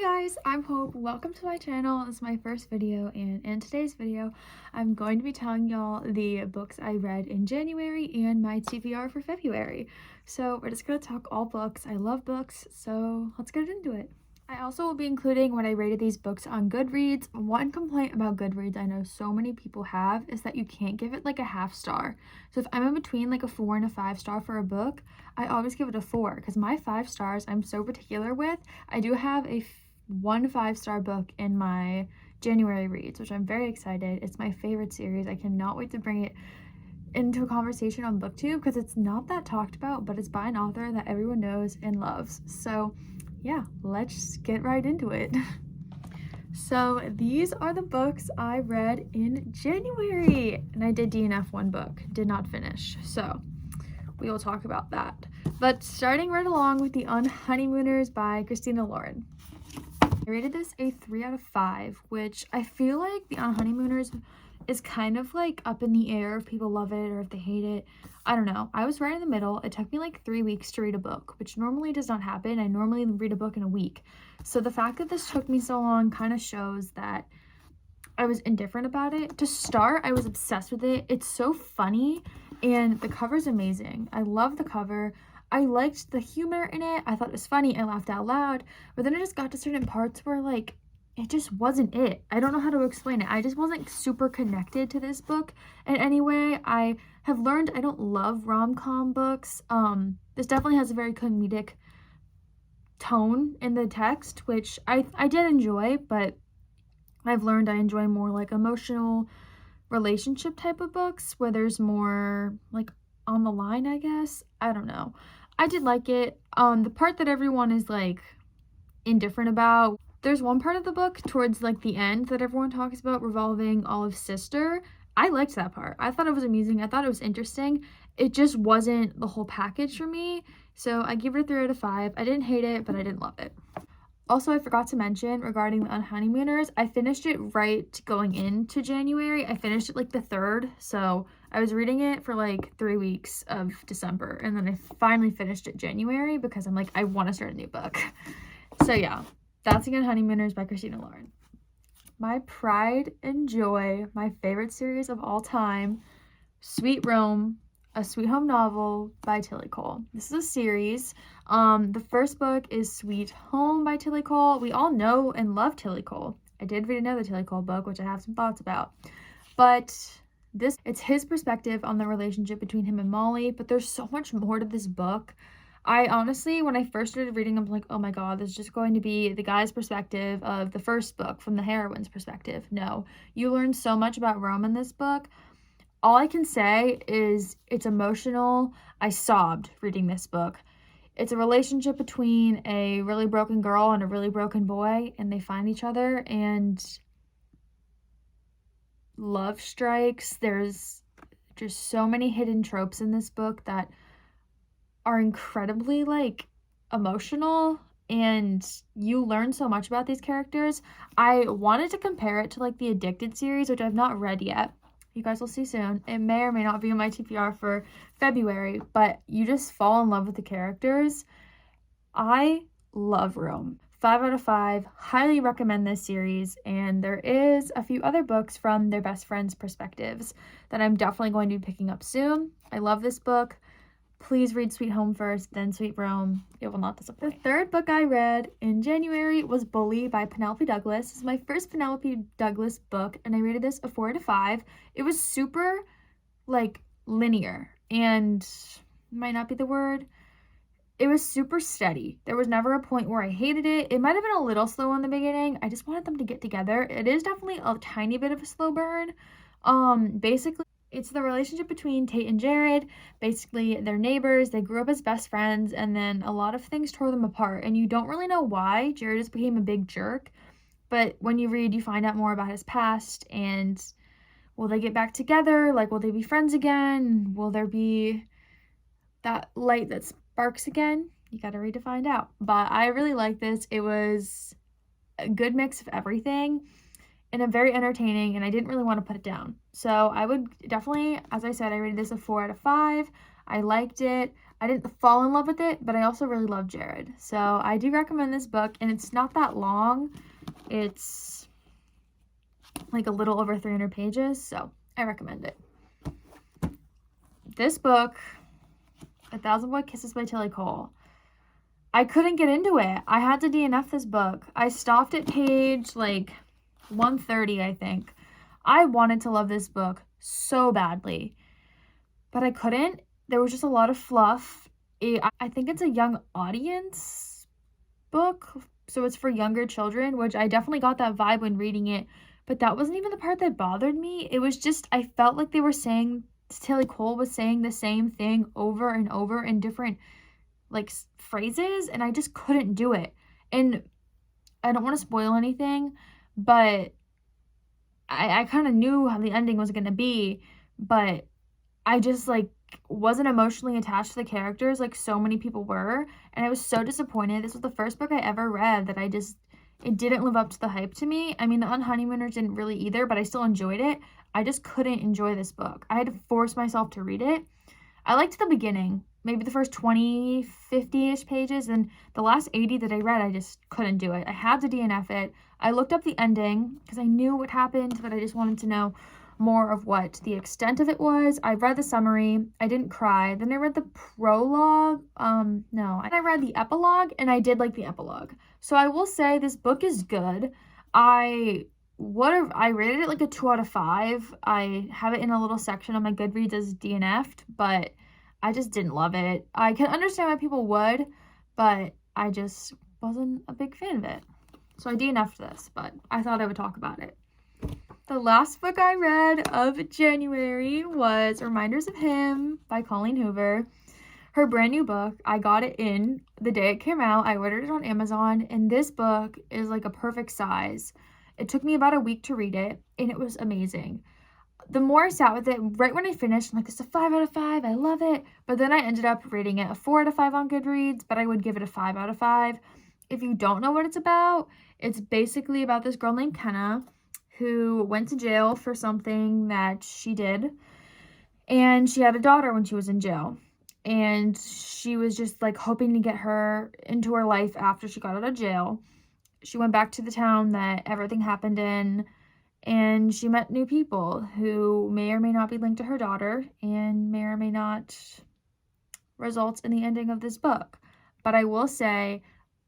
Hi guys, I'm Hope. Welcome to my channel. This is my first video, and in today's video I'm going to be telling y'all the books I read in January and my TBR for February. So we're just going to talk all books. I love books, so let's get into it. I also will be including when I rated these books on Goodreads. One complaint about Goodreads I know so many people have is that you can't give it like a half star. So if I'm in between like a 4 and a 5 star for a book, I always give it a 4 because my 5 stars I'm so particular with. I do have one 5-star book in my January reads, which I'm very excited. It's my favorite series. I cannot wait to bring it into a conversation on BookTube because it's not that talked about, but it's by an author that everyone knows and loves. So yeah, let's get right into it. So these are the books I read in January, and I did DNF one book, did not finish, so we will talk about that. But starting right along with The Honeymooners by Christina Lauren. I rated this a 3 out of 5, which I feel like The Honeymooners is kind of like up in the air if people love it or if they hate it. I don't know. I was right in the middle. It took me like 3 weeks to read a book, which normally does not happen. I normally read a book in a week. So the fact that this took me so long kind of shows that I was indifferent about it. To start, I was obsessed with it. It's so funny and the cover's amazing. I love the cover. I liked the humor in it. I thought it was funny. I laughed out loud. But then it just got to certain parts where like it just wasn't it. I don't know how to explain it. I just wasn't super connected to this book in any way. I have learned I don't love rom-com books. This definitely has a very comedic tone in the text, which I did enjoy, but I've learned I enjoy more like emotional relationship type of books where there's more like on the line, I guess. I don't know. I did like it. The part that everyone is like indifferent about, there's one part of the book towards like the end that everyone talks about revolving Olive's sister. I liked that part. I thought it was amusing. I thought it was interesting. It just wasn't the whole package for me. So I give it a 3 out of 5. I didn't hate it, but I didn't love it. Also, I forgot to mention regarding the Honeymooners, I finished it right going into January. I finished it like the 3rd, so I was reading it for like 3 weeks of December, and then I finally finished it January because I'm like, I want to start a new book. So yeah, that's again Honeymooners by Christina Lauren. My pride and joy, my favorite series of all time, Sweet Rome, a Sweet Home novel by Tilly Cole. This is a series. The first book is Sweet Home by Tilly Cole. We all know and love Tilly Cole. I did read another Tilly Cole book, which I have some thoughts about. But it's his perspective on the relationship between him and Molly, but there's so much more to this book. I honestly, when I first started reading, I'm like, oh my god, this is just going to be the guy's perspective of the first book from the heroine's perspective. No, you learn so much about Rome in this book. All I can say is it's emotional. I sobbed reading this book. It's a relationship between a really broken girl and a really broken boy, and they find each other, and love strikes. There's just so many hidden tropes in this book that are incredibly, like, emotional, and you learn so much about these characters. I wanted to compare it to, like, the Addicted series, which I've not read yet. You guys will see soon. It may or may not be in my TBR for February, but you just fall in love with the characters. I love Rome. 5 out of 5. Highly recommend this series, and there is a few other books from their best friends' perspectives that I'm definitely going to be picking up soon. I love this book. Please read Sweet Home first, then Sweet Rome. It will not disappoint. The third book I read in January was Bully by Penelope Douglas. This is my first Penelope Douglas book, and I rated this a 4 out of 5. It was super, like, linear, and might not be the word. It was super steady. There was never a point where I hated it. It might have been a little slow in the beginning. I just wanted them to get together. It is definitely a tiny bit of a slow burn. Basically, it's the relationship between Tate and Jared. Basically, they're neighbors. They grew up as best friends, and then a lot of things tore them apart, and you don't really know why. Jared just became a big jerk, but when you read, you find out more about his past, and will they get back together? Like, will they be friends again? Will there be that light that sparks again? You gotta read to find out. But I really like this. It was a good mix of everything, and a very entertaining, and I didn't really want to put it down. So I would definitely, as I said, I rated this a 4 out of 5. I liked it. I didn't fall in love with it, but I also really love Jared. So I do recommend this book, and it's not that long. It's like a little over 300 pages, so I recommend it. This book, A Thousand Boy Kisses by Tilly Cole, I couldn't get into it. I had to DNF this book. I stopped at page like 130, I think. I wanted to love this book so badly, but I couldn't. There was just a lot of fluff. I think it's a young audience book, so it's for younger children, which I definitely got that vibe when reading it, but that wasn't even the part that bothered me. It was just, I felt like they were saying, Tilly Cole was saying the same thing over and over in different like phrases, and I just couldn't do it. And I don't want to spoil anything, but I kind of knew how the ending was going to be, but I just like wasn't emotionally attached to the characters like so many people were, and I was so disappointed. This was the first book I ever read that it didn't live up to the hype to me. I mean, the Honeymooners didn't really either, but I still enjoyed it. I just couldn't enjoy this book. I had to force myself to read it. I liked the beginning, maybe the first 20, 50-ish pages, and the last 80 that I read, I just couldn't do it. I had to DNF it. I looked up the ending because I knew what happened, but I just wanted to know more of what the extent of it was. I read the summary. I didn't cry. Then I read the prologue. I read the epilogue, and I did like the epilogue. So I will say this book is good. I rated it like a 2 out of 5. I have it in a little section on my Goodreads as DNF'd, but I just didn't love it. I can understand why people would, but I just wasn't a big fan of it. So I DNF'd this, but I thought I would talk about it. The last book I read of January was Reminders of Him by Colleen Hoover. Her brand new book. I got it in the day it came out. I ordered it on Amazon, and this book is like a perfect size. It took me about a week to read it, and it was amazing. The more I sat with it, right when I finished, I'm like, it's a 5 out of 5. I love it. But then I ended up rating it a 4 out of 5 on Goodreads, but I would give it a 5 out of 5. If you don't know what it's about, it's basically about this girl named Kenna who went to jail for something that she did, and she had a daughter when she was in jail, and she was just like hoping to get her into her life after she got out of jail. She went back to the town that everything happened in, and she met new people who may or may not be linked to her daughter and may or may not result in the ending of this book. But I will say,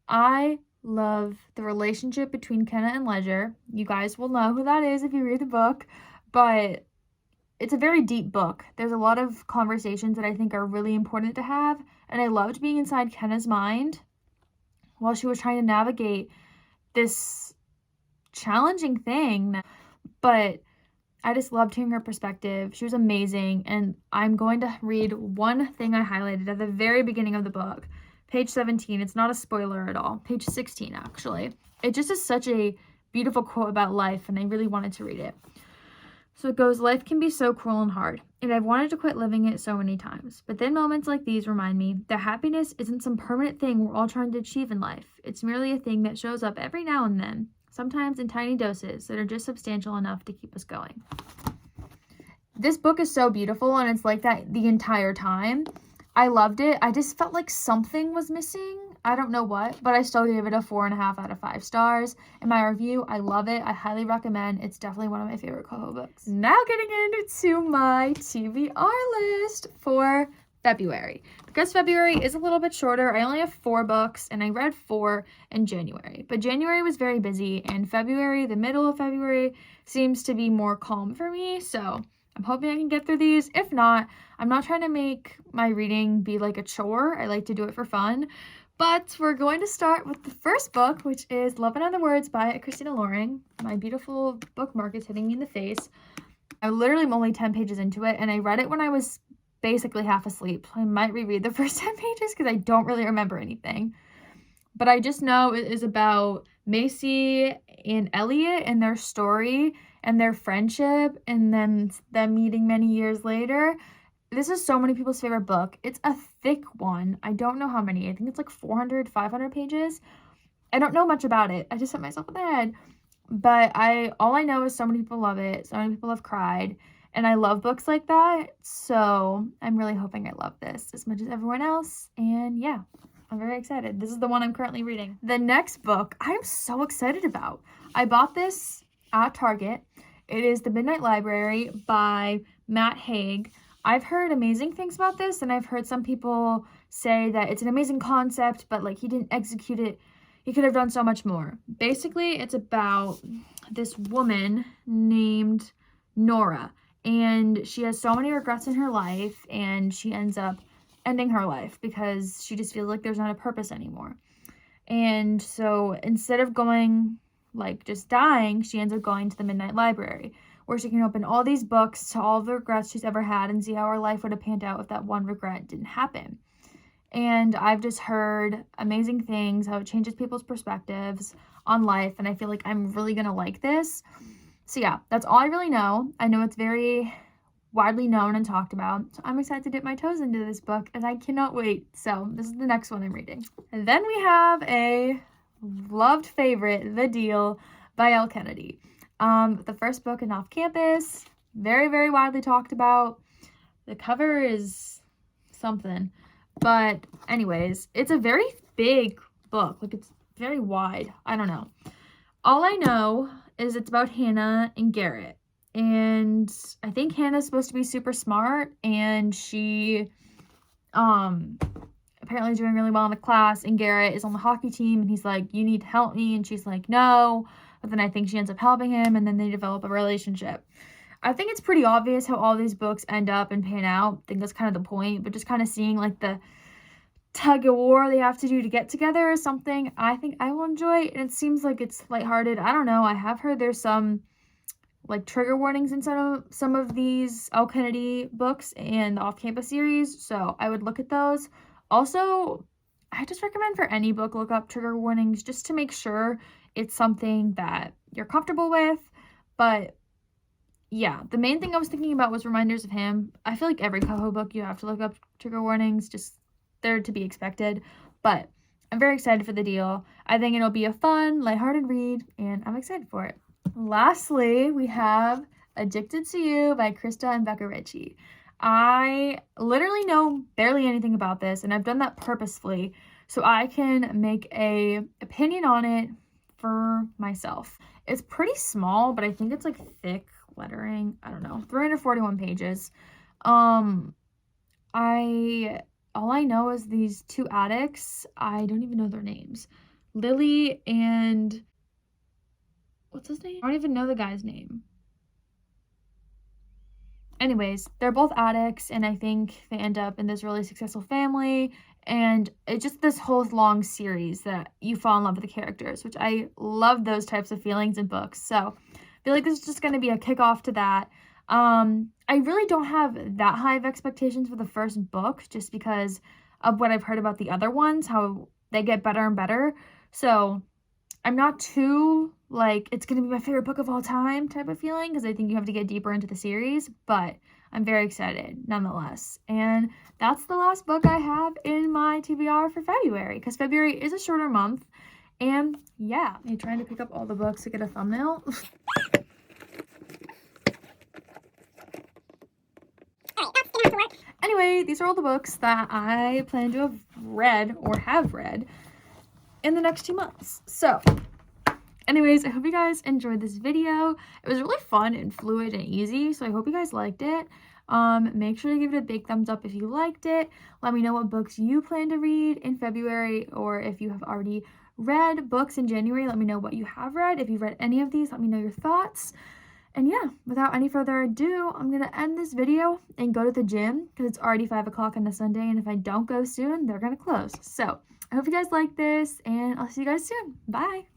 I love the relationship between Kenna and Ledger. You guys will know who that is if you read the book, but it's a very deep book. There's a lot of conversations that I think are really important to have, and I loved being inside Kenna's mind while she was trying to navigate this challenging thing, but I just loved hearing her perspective. She was amazing, and I'm going to read one thing I highlighted at the very beginning of the book. Page 17, it's not a spoiler at all. Page 16, actually. It just is such a beautiful quote about life, and I really wanted to read it. So it goes, life can be so cruel and hard, and I've wanted to quit living it so many times. But then moments like these remind me that happiness isn't some permanent thing we're all trying to achieve in life. It's merely a thing that shows up every now and then, sometimes in tiny doses that are just substantial enough to keep us going. This book is so beautiful, and it's like that the entire time. I loved it. I just felt like something was missing. I don't know what, but I still gave it a 4.5 out of 5 stars. In my review, I love it. I highly recommend. It's definitely one of my favorite Coho books. Now getting into my TBR list for February. Because February is a little bit shorter, I only have 4 books, and I read 4 in January. But January was very busy, and February, the middle of February, seems to be more calm for me, so I'm hoping I can get through these. If not, I'm not trying to make my reading be like a chore. I like to do it for fun. But we're going to start with the first book, which is Love and Other Words by Christina Loring. My beautiful bookmark is hitting me in the face. I literally am only 10 pages into it, and I read it when I was basically half asleep. I might reread the first 10 pages because I don't really remember anything. But I just know it is about Macy and Elliot and their story and their friendship, and then them meeting many years later. This is so many people's favorite book. It's a thick one. I don't know how many. I think it's like 400, 500 pages. I don't know much about it. I just set myself in the head. But all I know is so many people love it. So many people have cried. And I love books like that, so I'm really hoping I love this as much as everyone else. And yeah, I'm very excited. This is the one I'm currently reading. The next book I'm so excited about. I bought this at Target. It is The Midnight Library by Matt Haig. I've heard amazing things about this, and I've heard some people say that it's an amazing concept, but like he didn't execute it. He could have done so much more. Basically, it's about this woman named Nora, and she has so many regrets in her life, and she ends up ending her life because she just feels like there's not a purpose anymore. And so instead of going, like, just dying, she ends up going to the Midnight Library, where she can open all these books to all the regrets she's ever had and see how her life would have panned out if that one regret didn't happen. And I've just heard amazing things, how it changes people's perspectives on life, and I feel like I'm really gonna like this. So yeah, that's all I really know. I know it's very widely known and talked about, so I'm excited to dip my toes into this book, and I cannot wait. So this is the next one I'm reading. And then we have a loved favorite, The Deal by Elle Kennedy. The first book in Off Campus, very, very widely talked about. The cover is something. But anyways, it's a very big book. Like, it's very wide. I don't know. All I know is it's about Hannah and Garrett. And I think Hannah's supposed to be super smart, and she apparently is doing really well in the class, and Garrett is on the hockey team, and he's like, you need to help me, and she's like, no. But then I think she ends up helping him, and then they develop a relationship. I think it's pretty obvious how all these books end up and pan out. I think that's kind of the point, but just kind of seeing like the tug of war they have to do to get together is something I think I will enjoy, and it seems like it's lighthearted. I don't know. I have heard there's some like trigger warnings in some of these Elle Kennedy books and the off-campus series, so I would look at those. Also, I just recommend for any book, look up trigger warnings just to make sure it's something that you're comfortable with. But yeah, the main thing I was thinking about was reminders of him. I feel like every Coho book you have to look up trigger warnings, just they're to be expected. But I'm very excited for The Deal. I think it'll be a fun, lighthearted read, and I'm excited for it. Lastly, we have Addicted to You by Krista and Becca Ritchie. I literally know barely anything about this, and I've done that purposefully so I can make a opinion on it for myself. It's pretty small, but I think it's like thick lettering. I don't know, 341 pages. All I know is these two addicts. I don't even know their names. Lily and what's his name? I don't even know the guy's name. Anyways, they're both addicts, and I think they end up in this really successful family, and it's just this whole long series that you fall in love with the characters, which I love those types of feelings in books. So I feel like this is just going to be a kickoff to that. I really don't have that high of expectations for the first book just because of what I've heard about the other ones, how they get better and better. So I'm not too, like, it's going to be my favorite book of all time type of feeling, because I think you have to get deeper into the series, but I'm very excited nonetheless. And that's the last book I have in my TBR for February, because February is a shorter month. And yeah, I'm trying to pick up all the books to get a thumbnail. Anyway, these are all the books that I plan to have read or have read in the next 2 months. So anyways, I hope you guys enjoyed this video. It was really fun and fluid and easy, so I hope you guys liked it. Make sure to give it a big thumbs up if you liked it. Let me know what books you plan to read in February, or if you have already read books in January, let me know what you have read. If you've read any of these, let me know your thoughts. And yeah, without any further ado, I'm going to end this video and go to the gym because it's already 5 o'clock on a Sunday, and if I don't go soon, they're going to close. So I hope you guys like this, and I'll see you guys soon. Bye!